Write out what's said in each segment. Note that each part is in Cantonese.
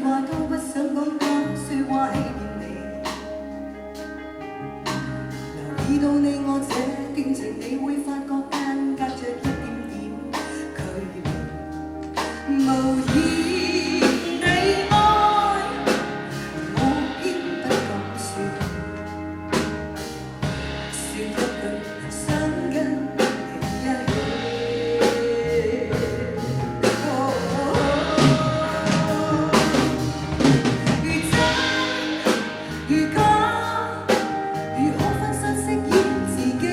話都不想講假説話欺騙你。留意到你我這段情，你會發覺間隔着一點點距離，無意地愛，我偏不敢說，說一句想跟你一起。如真如假，如可分身飾演自己，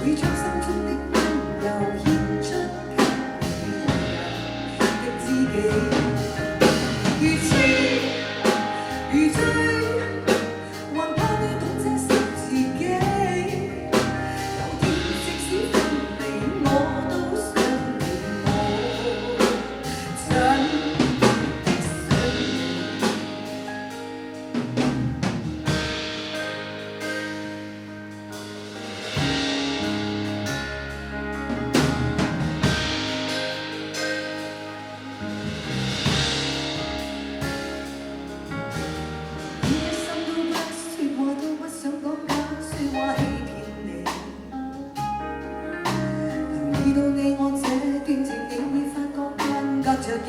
會將心中的溫柔獻出給你的知己。如痴如醉，還怕你懂這是自己。有天即使分離，我都想你，我真的想你，一心都不說話，都不想講假説話欺騙你。留意到你我這段情，你會發覺間隔着一